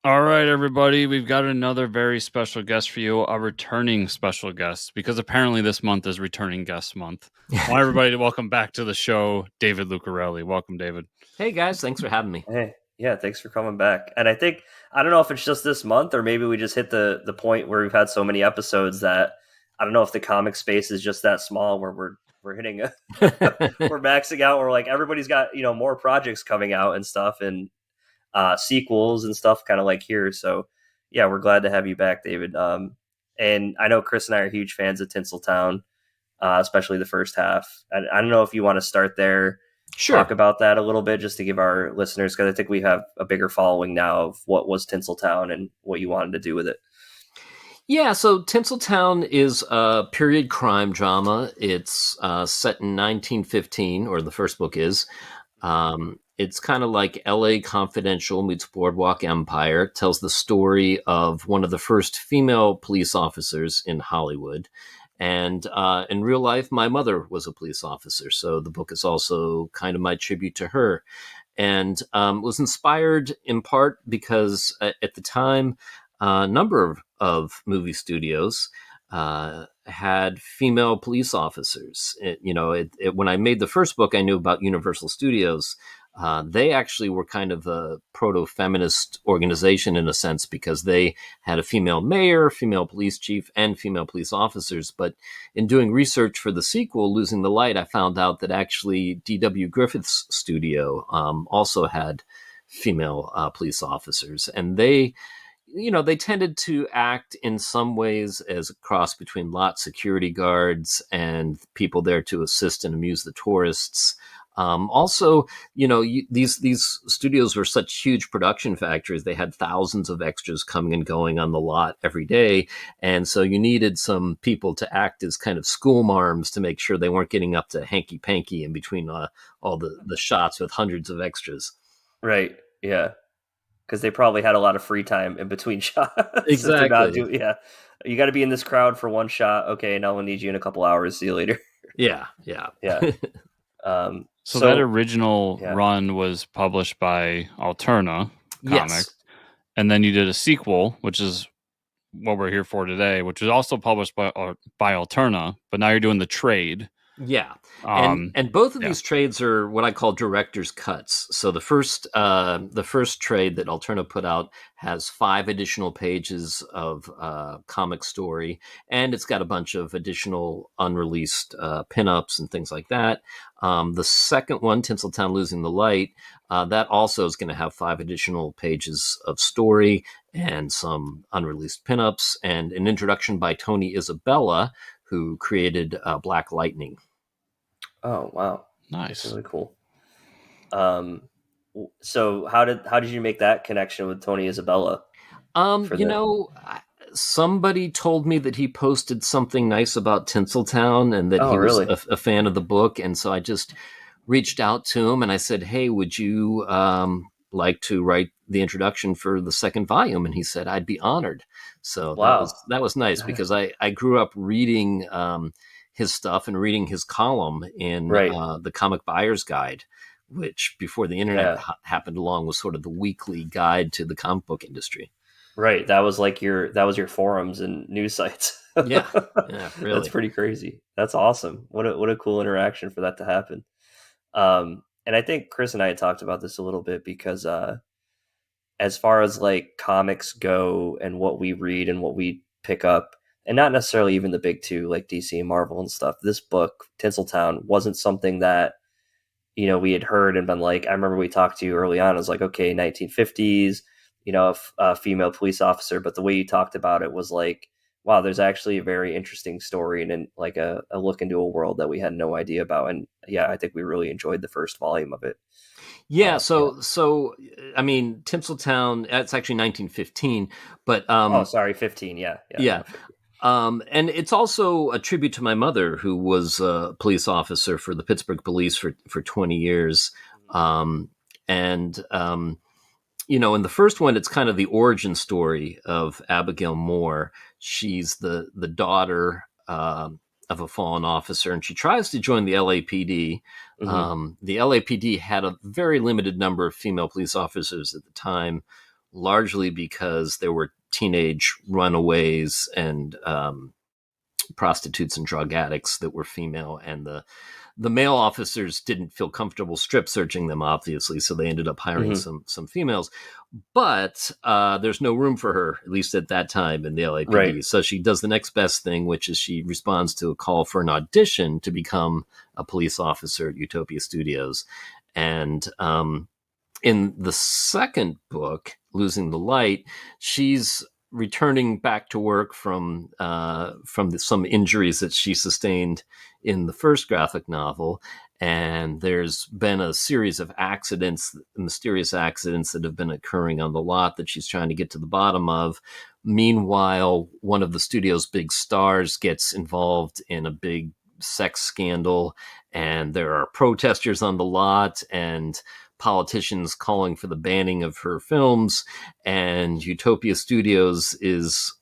All right, everybody, we've got another very special guest for you, a returning special guest, because apparently this month is returning guest month. I want everybody to welcome back to the show, David Lucarelli. Welcome, David. Hey guys, thanks for having me. Hey, yeah, thanks for coming back. And I don't know if it's just this month or maybe we just hit the point where we've had so many episodes that I don't know if the comic space is just that small where we're hitting we're maxing out. We're like everybody's got more projects coming out and stuff and sequels and stuff kind of like here. So yeah, we're glad to have you back, David. And I know Chris and I are huge fans of Tinseltown, especially the first half. I don't know if you want to start there, Sure. talk about that a little bit just to give our listeners, because I think we have a bigger following now of what was Tinseltown and what you wanted to do with it. Yeah, so Tinseltown is a period crime drama. It's set in 1915, or the first book is. It's kind of like LA Confidential meets Boardwalk Empire. It tells the story of one of the first female police officers in Hollywood. And in real life, my mother was a police officer. So the book is also kind of my tribute to her. And was inspired in part because at the time, a number of movie studios had female police officers. When I made the first book, I knew about Universal Studios. They actually were kind of a proto-feminist organization in a sense because they had a female mayor, female police chief, and female police officers. But in doing research for the sequel, Losing the Light, I found out that actually D.W. Griffith's studio also had female police officers. And they tended to act in some ways as a cross between lot security guards and people there to assist and amuse the tourists. Also, these studios were such huge production factories. They had thousands of extras coming and going on the lot every day. And so you needed some people to act as kind of school marms to make sure they weren't getting up to hanky panky in between all the shots with hundreds of extras. Right. Yeah. Because they probably had a lot of free time in between shots. Exactly. Yeah. You got to be in this crowd for one shot. Okay. Now we'll need you in a couple hours. See you later. Yeah. Yeah. So that original yeah. run was published by Alterna Comics. Yes. And then you did a sequel, which is what we're here for today, which was also published by Alterna, but now you're doing the trade. Yeah, and both of these trades are what I call director's cuts. So the first trade that Alterna put out has 5 additional pages of comic story, and it's got a bunch of additional unreleased pinups and things like that. The second one, Tinseltown Losing the Light, that also is going to have 5 additional pages of story and some unreleased pinups, and an introduction by Tony Isabella, who created Black Lightning. Oh wow, nice! That's really cool. So how did you make that connection with Tony Isabella? Somebody told me that he posted something nice about Tinseltown and that he was a fan of the book, and so I just reached out to him and I said, "Hey, would you like to write the introduction for the second volume?" And he said, "I'd be honored." So that was nice because I grew up reading his stuff and reading his column in the Comic Buyer's Guide, which before the internet happened along was sort of the weekly guide to the comic book industry. Right. That was like your forums and news sites. Yeah, really. That's pretty crazy. That's awesome. What a cool interaction for that to happen. And I think Chris and I had talked about this a little bit because as far as like comics go and what we read and what we pick up, and not necessarily even the big two like DC and Marvel and stuff, this book, Tinseltown, wasn't something that, we had heard and been like, I remember we talked to you early on. I was like, okay, 1950s, a female police officer. But the way you talked about it was like, wow, there's actually a very interesting story and like a look into a world that we had no idea about. And yeah, I think we really enjoyed the first volume of it. Yeah, so I mean, Tinseltown, it's actually 1915, but 15, yeah. And it's also a tribute to my mother, who was a police officer for the Pittsburgh Police for 20 years. In the first one, it's kind of the origin story of Abigail Moore. She's the daughter of a fallen officer, and she tries to join the LAPD. Mm-hmm. The LAPD had a very limited number of female police officers at the time. largely because there were teenage runaways and prostitutes and drug addicts that were female, and the male officers didn't feel comfortable strip searching them, obviously, so they ended up hiring Mhm. some females. But there's no room for her, at least at that time, in the Right. LAPD. So she does the next best thing, which is she responds to a call for an audition to become a police officer at Utopia Studios. And in the second book, Losing the Light, she's returning back to work from some injuries that she sustained in the first graphic novel, and there's been a series of accidents, mysterious accidents that have been occurring on the lot that she's trying to get to the bottom of. Meanwhile, one of the studio's big stars gets involved in a big sex scandal, and there are protesters on the lot and politicians calling for the banning of her films, and Utopia Studios is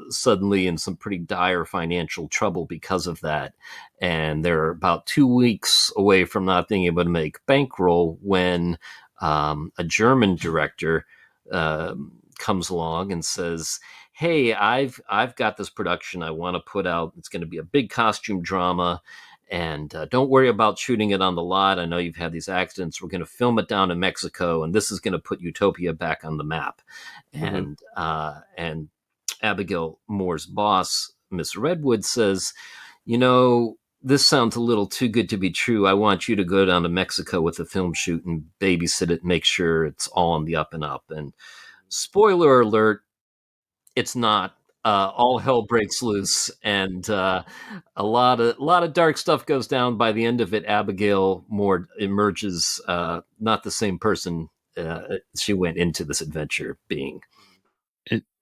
suddenly in some pretty dire financial trouble because of that. And they're about 2 weeks away from not being able to make bankroll when a German director comes along and says, "Hey, I've got this production I want to put out. It's going to be a big costume drama, and don't worry about shooting it on the lot. I know you've had these accidents. We're going to film it down in Mexico, and this is going to put Utopia back on the map." Mhm. And Abigail Moore's boss, Miss Redwood, says, "You know, this sounds a little too good to be true. I want you to go down to Mexico with the film shoot and babysit it, make sure it's all on the up and up." And spoiler alert, it's not. All hell breaks loose, and a lot of dark stuff goes down. By the end of it, Abigail Moore emerges not the same person she went into this adventure being.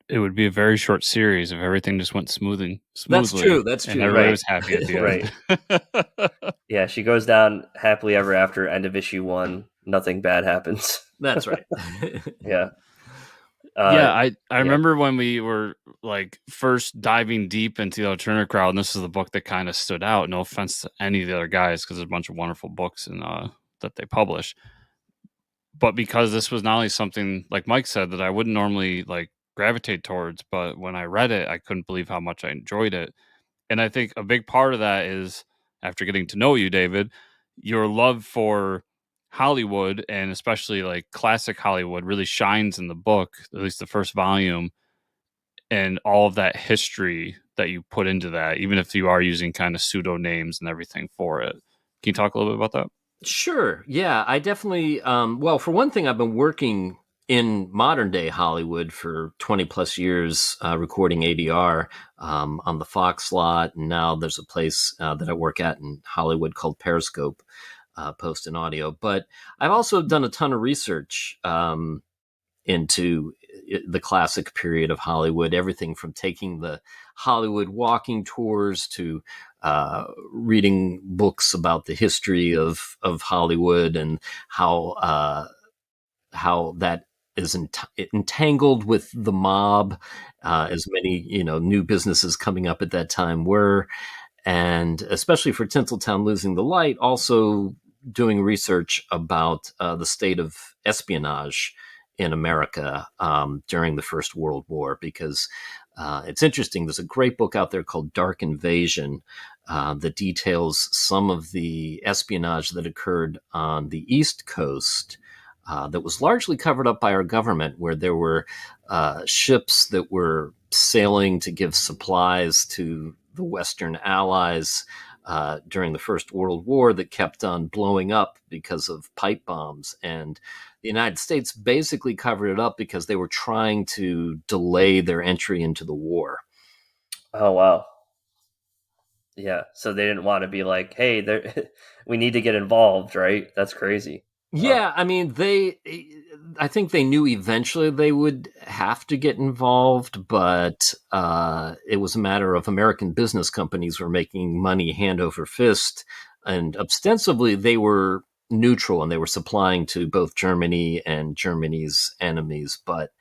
It would be a very short series if everything just went That's true. smoothly That's and true. everybody Right. was happy at the Right. end. Yeah, she goes down happily ever after. End of issue 1. Nothing bad happens. That's right. Yeah. Yeah, Uh, I yeah. remember when we were like first diving deep into the Turner crowd, and this is the book that kind of stood out. No offense to any of the other guys, because there's a bunch of wonderful books and that they publish. But because this was not only something like Mike said that I wouldn't normally like gravitate towards, but when I read it, I couldn't believe how much I enjoyed it. And I think a big part of that is after getting to know you, David, your love for Hollywood and especially like classic Hollywood really shines in the book, at least the first volume, and all of that history that you put into that, even if you are using kind of pseudo names and everything for it. Can you talk a little bit about that? Sure. Yeah, I definitely. Well, for one thing, I've been working in modern day Hollywood for 20 plus years, recording ADR on the Fox lot. And now there's a place that I work at in Hollywood called Periscope, Post and Audio. But I've also done a ton of research into the classic period of Hollywood, everything from taking the Hollywood walking tours to reading books about the history of Hollywood and how that is entangled with the mob, as many new businesses coming up at that time were, and especially for Tinseltown Losing the Light, also doing research about the state of espionage in America during the First World War, because it's interesting. There's a great book out there called Dark Invasion that details some of the espionage that occurred on the East Coast. That was largely covered up by our government, where there were ships that were sailing to give supplies to the Western Allies during the First World War that kept on blowing up because of pipe bombs. And the United States basically covered it up because they were trying to delay their entry into the war. Oh, wow. Yeah. So they didn't want to be like, hey, there, we need to get involved, right? That's crazy. Wow. Yeah, I mean, I think they knew eventually they would have to get involved, but it was a matter of American business companies were making money hand over fist, and ostensibly they were neutral and they were supplying to both Germany and Germany's enemies. But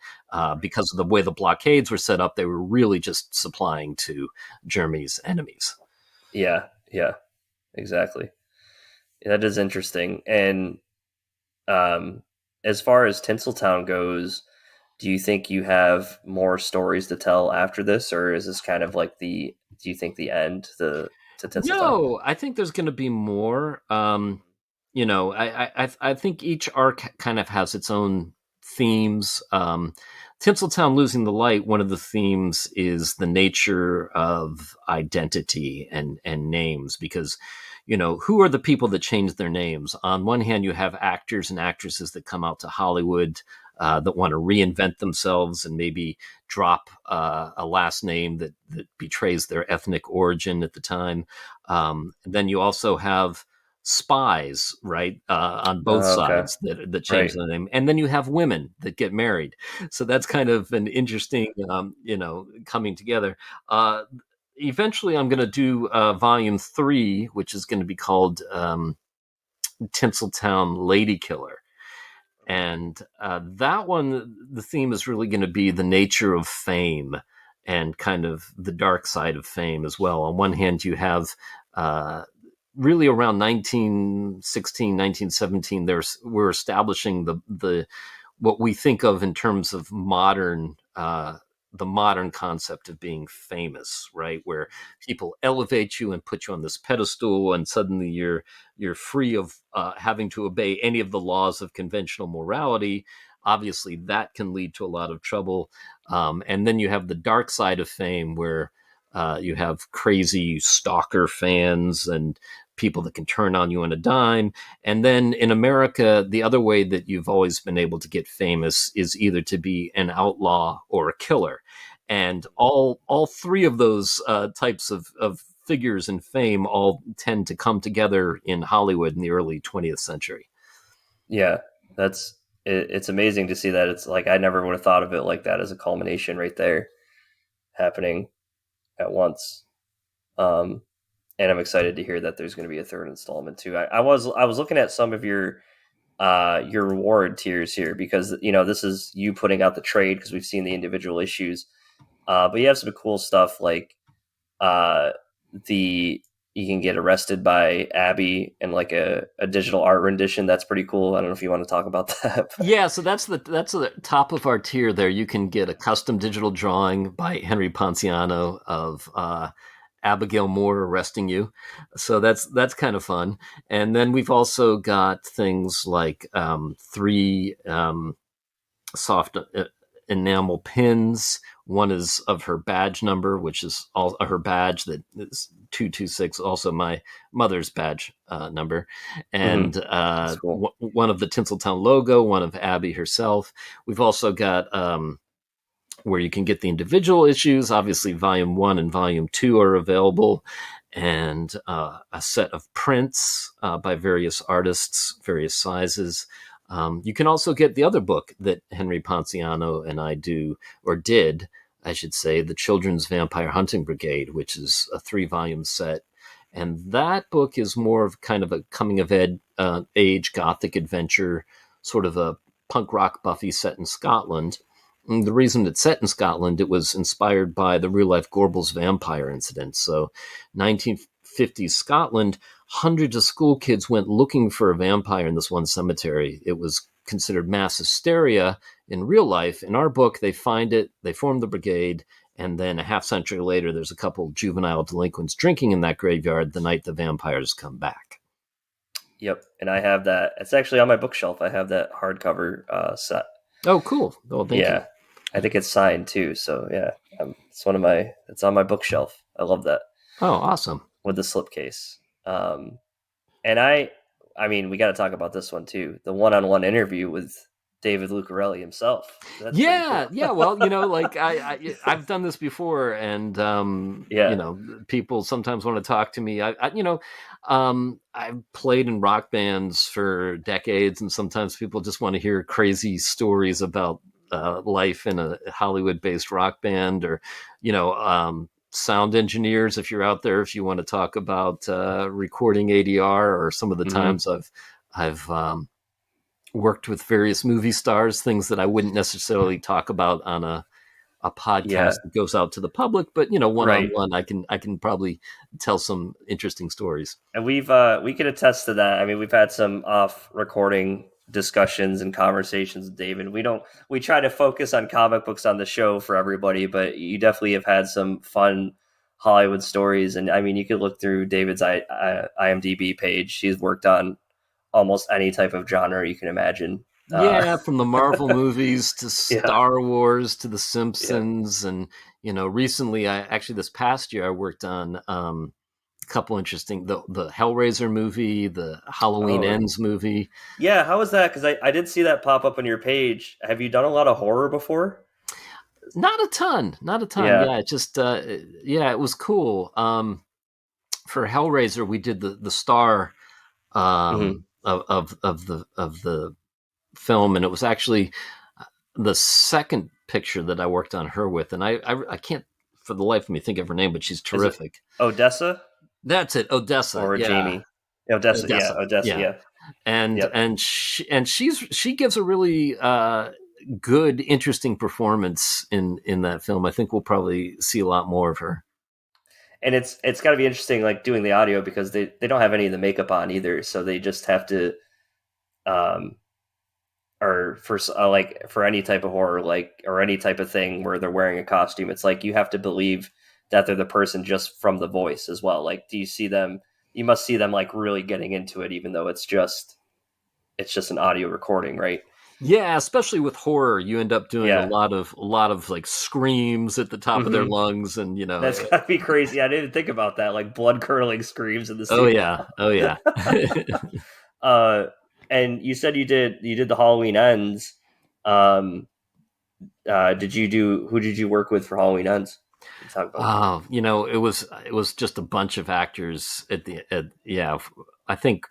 because of the way the blockades were set up, they were really just supplying to Germany's enemies. Yeah. Yeah. Exactly. Yeah, that is interesting. And um, as far as Tinseltown goes, Do you think you have more stories to tell after this, or is this kind of like the? Do you think the end to Tinseltown? No, I think there's going to be more. I think each arc kind of has its own themes. Tinseltown losing the light. One of the themes is the nature of identity and names, because who are the people that change their names? On one hand, you have actors and actresses that come out to Hollywood that want to reinvent themselves and maybe drop a last name that betrays their ethnic origin at the time. Then you also have spies, right, on both Okay, sides that change right. the name, and then you have women that get married. So that's kind of an interesting, coming together. Uh, Eventually, I'm going to do volume 3, which is going to be called Tinseltown Lady Killer. And that one, the theme is really going to be the nature of fame and kind of the dark side of fame as well. On one hand, you have uh, really around 1916, 1917, we're establishing the what we think of in terms of the modern concept of being famous, right? Where people elevate you and put you on this pedestal, and suddenly you're free of having to obey any of the laws of conventional morality. Obviously, that can lead to a lot of trouble. And then you have the dark side of fame, where you have crazy stalker fans and people that can turn on you on a dime. And then in America, the other way that you've always been able to get famous is either to be an outlaw or a killer. And all three of those types of figures in fame all tend to come together in Hollywood in the early 20th century. Yeah, that's it's amazing to see that. It's like I never would have thought of it like that as a culmination right there happening at once. Um, and I'm excited to hear that there's going to be a third installment too. I was looking at some of your reward tiers here because this is you putting out the trade because we've seen the individual issues, but you have some cool stuff like uh, the you can get arrested by Abby and like a digital art rendition. That's pretty cool. I don't know if you want to talk about that. But Yeah, so that's the top of our tier there. You can get a custom digital drawing by Henry Ponciano of Abigail Moore arresting you. So that's kind of fun. And then we've also got things like three soft enamel pins. One is of her badge number, which is all her badge that is 226, also my mother's badge number, and That's cool. one of the Tinseltown logo, one of Abby herself. We've also got where you can get the individual issues. Obviously, volume 1 and volume 2 are available, and a set of prints by various artists, various sizes. You can also get the other book that Henry Ponciano and I do, or did, I should say, The Children's Vampire Hunting Brigade, which is a 3-volume set. And that book is more of kind of a coming of age gothic adventure, sort of a punk rock Buffy set in Scotland. And the reason it's set in Scotland, it was inspired by the real life Gorbals vampire incident. So, 1950s Scotland, hundreds of school kids went looking for a vampire in this one cemetery. It was considered mass hysteria in real life. In our book, they find it, they form the brigade, and then a half century later, there's a couple juvenile delinquents drinking in that graveyard the night the vampires come back. Yep, and I have that. It's actually on my bookshelf. I have that hardcover set. Oh, cool. Oh, thank you. Yeah, I think it's signed too. So yeah, it's one of my. It's on my bookshelf. I love that Oh, awesome. with the slipcase. And I mean, we got to talk about this one too. The one-on-one interview with David Lucarelli himself. That's pretty Yeah, cool. yeah. Well, like I've done this before, and Yeah. people sometimes want to talk to me. I've played in rock bands for decades, and sometimes people just want to hear crazy stories about life in a Hollywood-based rock band, or sound engineers. If you're out there, if you want to talk about recording ADR, or some of the hmm times I've worked with various movie stars, things that I wouldn't necessarily talk about on a Yeah. podcast that goes out to the public, but one on Right. one, I can probably tell some interesting stories. And we could attest to that. I mean, we've had some off recording discussions and conversations with David. We try to focus on comic books on the show for everybody, but you definitely have had some fun Hollywood stories. And I mean, you could look through David's IMDb page. He's worked on almost any type of genre you can imagine. Yeah, from the Marvel movies to Yeah, Star Wars to The yeah. Simpsons, and recently, this past year, I worked on a couple interesting the Hellraiser movie, the Halloween Oh, Ends movie. yeah. How was that? Because I did see that pop up on your page. Have you done a lot of horror before? Not a ton, not a ton. Yeah. Yeah, it just it was cool. For Hellraiser, we did the star Hmm. of the film, and it was actually the second picture that I worked on her with, and I can't for the life of me think of her name, but she's Is it terrific. Odessa That's it, Odessa. or Yeah, Jamie? Odessa. Yeah, Odessa. Odessa. Yeah, Yeah. and Yep. she gives a really good, interesting performance in that film. I think we'll probably see a lot more of her. And it's got to be interesting, like doing the audio because they don't have any of the makeup on either, so they just have to, um, or for like for any type of horror, like or any type of thing where they're wearing a costume, it's like you have to believe that they're the person just from the voice as well. Like, do you see them? You must see them like really getting into it, even though it's just an audio recording, right? Yeah, especially with horror, you end up doing a Yeah. lot of like screams at the top of their Hmm. lungs, and That's gotta be crazy. I didn't even think about that. Like blood curdling screams in the oh scene. yeah, oh yeah. uh, and you said you did the Halloween Ends. Um, did you do? Who did you work with for Halloween Ends? Can you talk about that? Oh, it was just a bunch of actors yeah, I think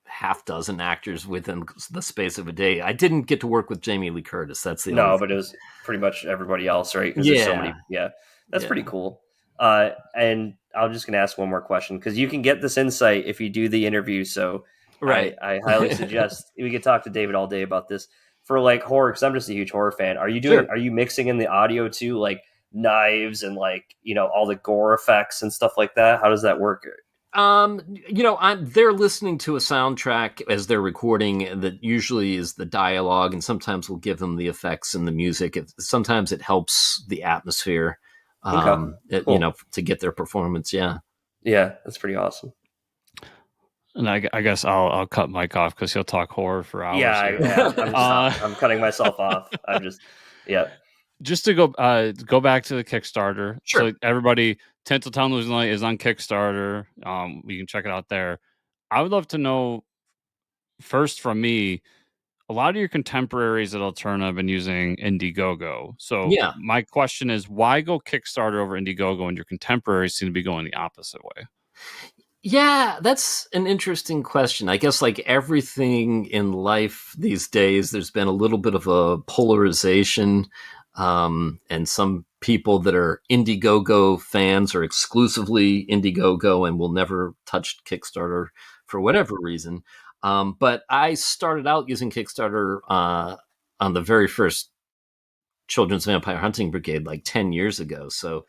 half dozen actors within the space of a day. I didn't get to work with Jamie Lee Curtis. That's the only No, but it thing. was pretty much everybody else, right? Because there's so Yeah, many. Yeah, that's pretty yeah, cool. And I'm just gonna ask one more question because you can get this insight if you do the interview. So I, right. I highly suggest we could talk to David all day about this for like horror because I'm just a huge horror fan. Are you doing? Sure. Are you mixing in the audio too, like knives and like all the gore effects and stuff like that? How does that work? they're listening to a soundtrack as they're recording that usually is the dialogue, and sometimes we'll give them the effects and the music. Sometimes it helps the atmosphere, Okay, cool. to get their performance. Yeah. Yeah, that's pretty awesome. And I guess I'll cut Mike off because he'll talk horror for Yeah, hours here. I'm just Uh, I'm cutting myself off. Yeah. just to go back to the Kickstarter. Sure. So everybody, Tinseltown Losing Light is on Kickstarter. You can check it out there. I would love to know first from me. A lot of your contemporaries at Alterna have been using Indiegogo. So Yeah. my question is, why go Kickstarter over Indiegogo when your contemporaries seem to be going the opposite way? Yeah, that's an interesting question. I guess, like everything in life these days, there's been a little bit of a polarization. And some people that are Indiegogo fans are exclusively Indiegogo and will never touch Kickstarter for whatever reason. But I started out using Kickstarter on the very first Children's Vampire Hunting Brigade like 10 years ago. So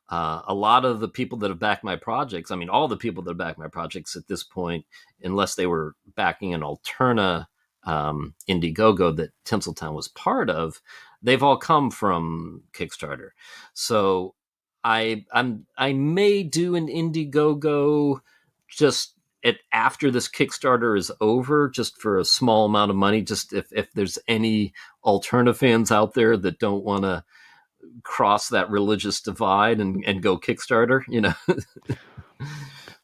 a lot of the people that have backed my projects, I mean, all the people that have backed my projects at this point, unless they were backing an Alterna Indiegogo that Tinseltown was part of, they've all come from Kickstarter. So I may do an Indiegogo just after this Kickstarter is over, just for a small amount of money, just if there's any Alterna fans out there that don't want to cross that religious divide and go Kickstarter.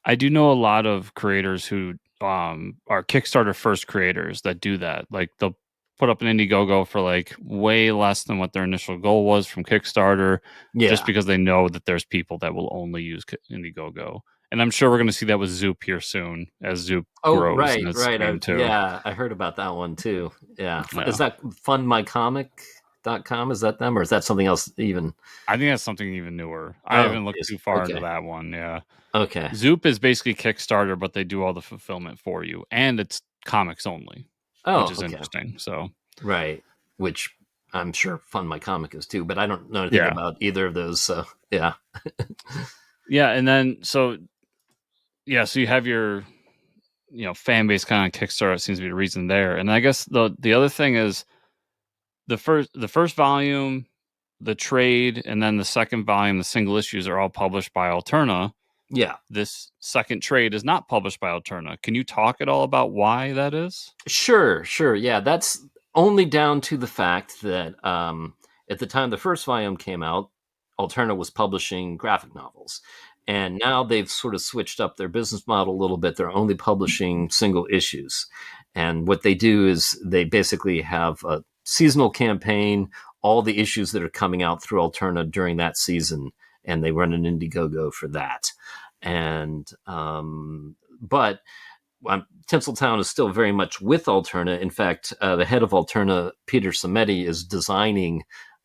I do know a lot of creators who are Kickstarter first creators that do that. Like they'll put up an Indiegogo for like way less than what their initial goal was from Kickstarter, just Yeah. because they know that there's people that will only use Indiegogo. And I'm sure we're going to see that with Zoop here soon as Zoop Oh, grows right, and it's right. streamed too. Yeah, I heard about that one too. Yeah. Is Yeah. that fundmycomic.com? Is that them, or is that something else even? I think that's something even newer. I Oh, haven't looked is too far into okay. that one. Yeah. Okay. Zoop is basically Kickstarter, but they do all the fulfillment for you, and it's comics only, which Oh, is okay. interesting. So, Right. Which I'm sure Fund My Comic is too, but I don't know anything yeah, about either of those. So yeah. yeah, and then so you have fan base kind of Kickstarter seems to be the reason there. And I guess the other thing is the first volume, the trade, and then the second volume, the single issues are all published by Alterna. Yeah. This second trade is not published by Alterna. Can you talk at all about why that is? Sure. Yeah, that's only down to the fact that at the time the first volume came out, Alterna was publishing graphic novels. And now they've sort of switched up their business model a little bit. They're only publishing single issues. And what they do is they basically have a seasonal campaign, all the issues that are coming out through Alterna during that season, and they run an Indiegogo for that. And but Tinseltown is still very much with Alterna. In fact, the head of Alterna, Peter Samedi, is designing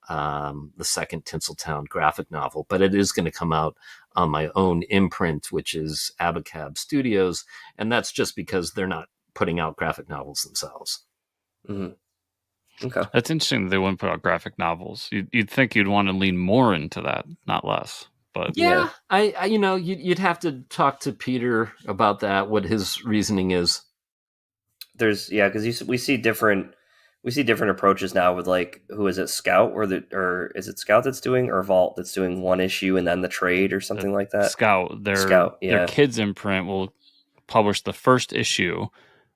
the second Tinseltown graphic novel, but it is going to come out on my own imprint, which is Abacab Studios, and that's just because they're not putting out graphic novels themselves. Mm-hmm. Okay, that's interesting that they wouldn't put out graphic novels. You'd think you'd want to lean more into that, not less. But yeah, I you'd have to talk to Peter about that, what his reasoning is. Because we see different approaches now with, like, who is it, Scout, or is it Scout that's doing, or Vault that's doing one issue and then the trade or something like that? Scout, their kids imprint will publish the first issue,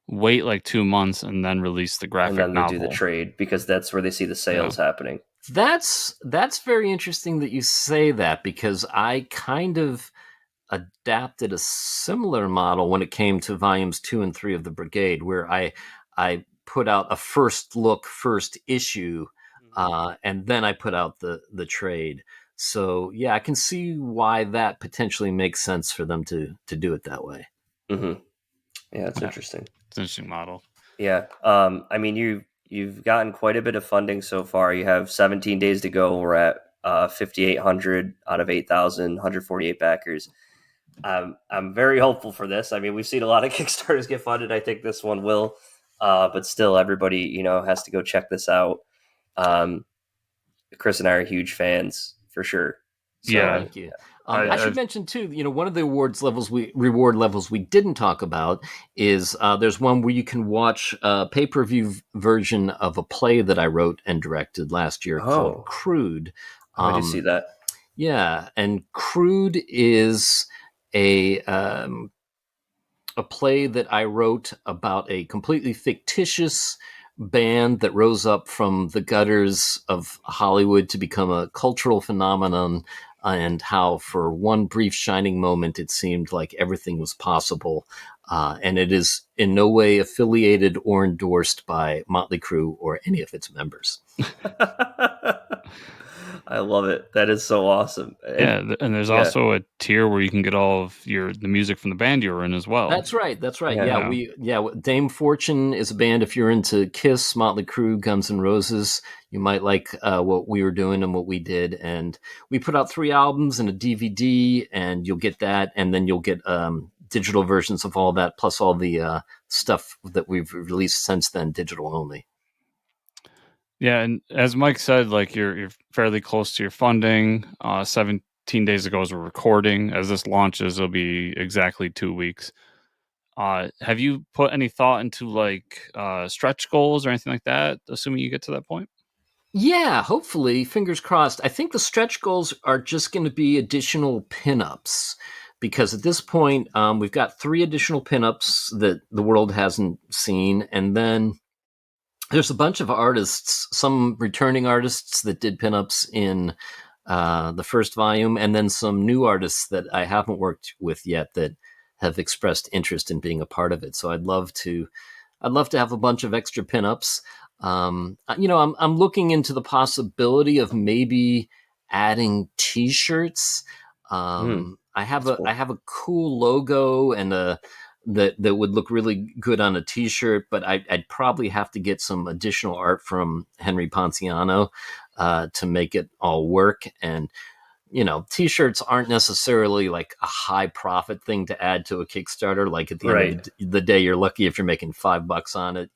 wait like 2 months, and then release the graphic novel. And then they do the trade because that's where they see the sales happening. That's very interesting that you say that, because I kind of adapted a similar model when it came to volumes 2 and 3 of the Brigade, where I put out a first issue, and then I put out the trade. So yeah, I can see why that potentially makes sense for them to do it that way. Mm-hmm. Yeah, it's interesting. It's an interesting model. Yeah. I mean, you've gotten quite a bit of funding so far. You have 17 days to go. We're at 5,800 out of 8,000, 148 backers. I'm very hopeful for this. I mean, we've seen a lot of Kickstarters get funded. I think this one will, but still, everybody has to go check this out. Chris and I are huge fans for sure. So, yeah, thank you. I should mention too, one of the reward levels we didn't talk about is there's one where you can watch a pay-per-view version of a play that I wrote and directed last year called Crude. I did see that. Yeah, and Crude is a play that I wrote about a completely fictitious band that rose up from the gutters of Hollywood to become a cultural phenomenon, and how for one brief shining moment it seemed like everything was possible. And it is in no way affiliated or endorsed by Motley Crue or any of its members. I love it. That is so awesome. And there's also a tier where you can get all of the music from the band you were in as well. That's right. Yeah, Dame Fortune is a band. If you're into Kiss, Motley Crue, Guns N' Roses, you might like what we were doing and what we did. And we put out 3 albums and a DVD, and you'll get that, and then you'll get digital versions of all that, plus all the stuff that we've released since then, digital only. Yeah, and as Mike said, like you're fairly close to your funding. 17 days ago as we're recording. As this launches, it'll be exactly 2 weeks. Have you put any thought into like stretch goals or anything like that, assuming you get to that point? Yeah, hopefully, fingers crossed. I think the stretch goals are just going to be additional pinups, because at this point, we've got 3 additional pinups that the world hasn't seen, and then there's a bunch of artists, some returning artists that did pinups in the first volume, and then some new artists that I haven't worked with yet that have expressed interest in being a part of it. So I'd love to have a bunch of extra pinups. I'm looking into the possibility of maybe adding T-shirts. I have a cool logo and that would look really good on a T-shirt, but I'd probably have to get some additional art from Henry Ponciano to make it all work. And T-shirts aren't necessarily like a high profit thing to add to a Kickstarter. Like at the end of the day, you're lucky if you're making $5 on it.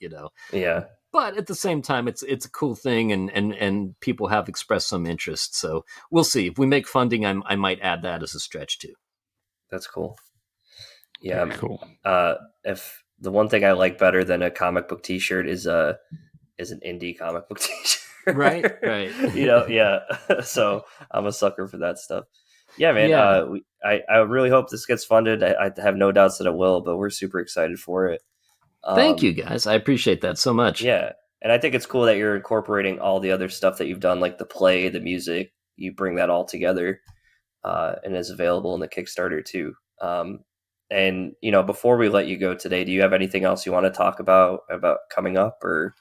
Yeah. But at the same time, it's a cool thing, and people have expressed some interest. So we'll see. If we make funding, I might add that as a stretch too. That's cool. Yeah, very cool. the one thing I like better than a comic book T-shirt is an indie comic book T-shirt. Right. Yeah. So I'm a sucker for that stuff. Yeah, man. Yeah. I really hope this gets funded. I have no doubts that it will, but we're super excited for it. Thank you, guys. I appreciate that so much. Yeah, and I think it's cool that you're incorporating all the other stuff that you've done, like the play, the music. You bring that all together, and is available in the Kickstarter too. And before we let you go today, do you have anything else you want to talk about coming up, or?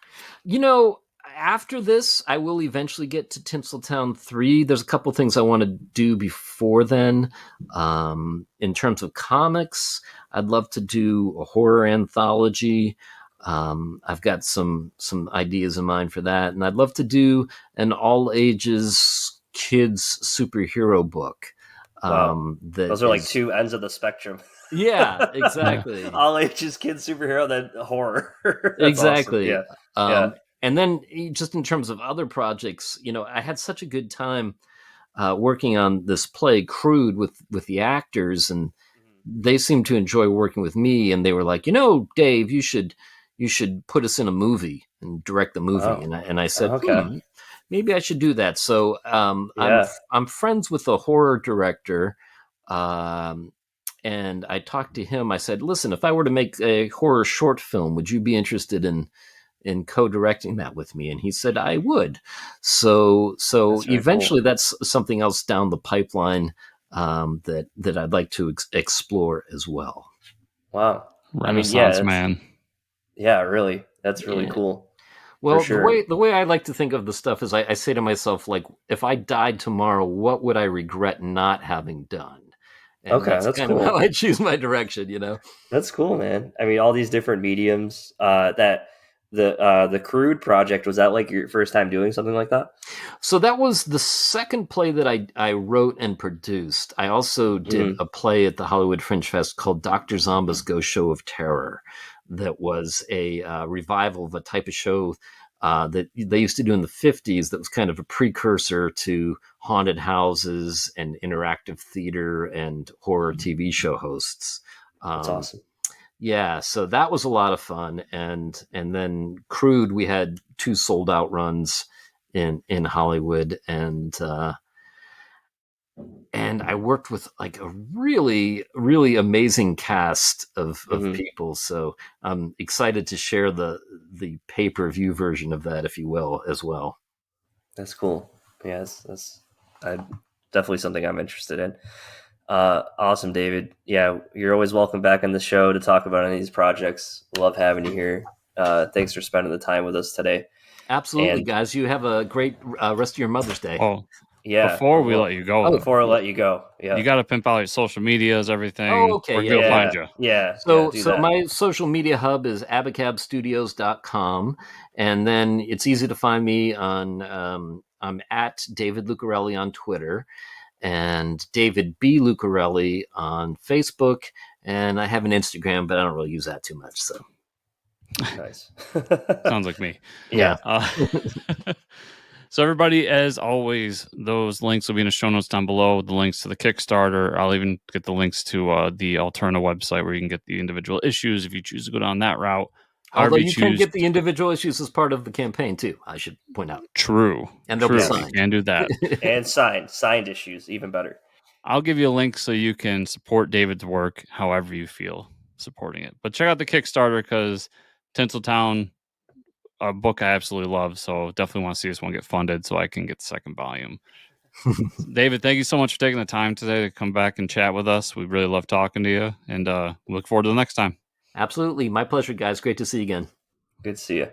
After this, I will eventually get to Tinseltown 3. There's a couple things I want to do before then. In terms of comics, I'd love to do a horror anthology. I've got some ideas in mind for that. And I'd love to do an all ages kids superhero book. Wow. Those are like two ends of the spectrum. Yeah, exactly. All ages kids superhero, then horror. Exactly. Awesome. Yeah. And then just in terms of other projects, I had such a good time working on this play, Crude, with the actors, and they seemed to enjoy working with me. And they were like, Dave, you should put us in a movie and direct the movie. Oh. And I said, okay. Maybe I should do that. So Yeah. I'm friends with a horror director. And I talked to him. I said, listen, if I were to make a horror short film, would you be interested in co-directing that with me? And he said I would. So eventually, cool. That's something else down the pipeline that I'd like to explore as well. Wow. Renaissance man. Yeah, really. That's really cool. Well, sure. the way I like to think of the stuff is I say to myself, like, if I died tomorrow, what would I regret not having done? And that's kind of how I choose my direction, That's cool, man. All these different mediums. That the Crude project, was that like your first time doing something like that? So that was the second play that I wrote and produced. I also did a play at the Hollywood Fringe Fest called Dr. Zomba's Ghost Show of Terror. That was a revival of a type of show that they used to do in the 50s that was kind of a precursor to haunted houses and interactive theater and horror TV show hosts. That's awesome. Yeah, so that was a lot of fun. And then Crude, we had 2 sold out runs in Hollywood, and I worked with like a really, really amazing cast of people. So I'm excited to share the pay-per-view version of that, if you will, as well. That's cool. Yes, that's definitely something I'm interested in. Awesome, David. Yeah, you're always welcome back on the show to talk about any of these projects. Love having you here. Thanks for spending the time with us today. Absolutely, guys. You have a great rest of your Mother's Day. Oh, yeah. Before we let you go, before I let you go, yeah, you got to pimp out your social medias, everything. Oh, okay. Where can people find you? Yeah. So my social media hub is abacabstudios.com, and then it's easy to find me on. I'm at David Lucarelli on Twitter, and David B. Lucarelli on Facebook, and I have an Instagram, but I don't really use that too much. So nice. Sounds like me. Yeah. So everybody, as always, those links will be in the show notes down below. The links to the Kickstarter. I'll even get the links to the Alterna website where you can get the individual issues if you choose to go down that route. Although you can get the individual issues as part of the campaign too, I should point out. True. And they'll be signed. You can do that. And signed issues, even better. I'll give you a link so you can support David's work however you feel supporting it. But check out the Kickstarter because Tinseltown, a book I absolutely love, so definitely want to see this one get funded so I can get the second volume. David, thank you so much for taking the time today to come back and chat with us. We really love talking to you, and look forward to the next time. Absolutely. My pleasure, guys. Great to see you again. Good to see you.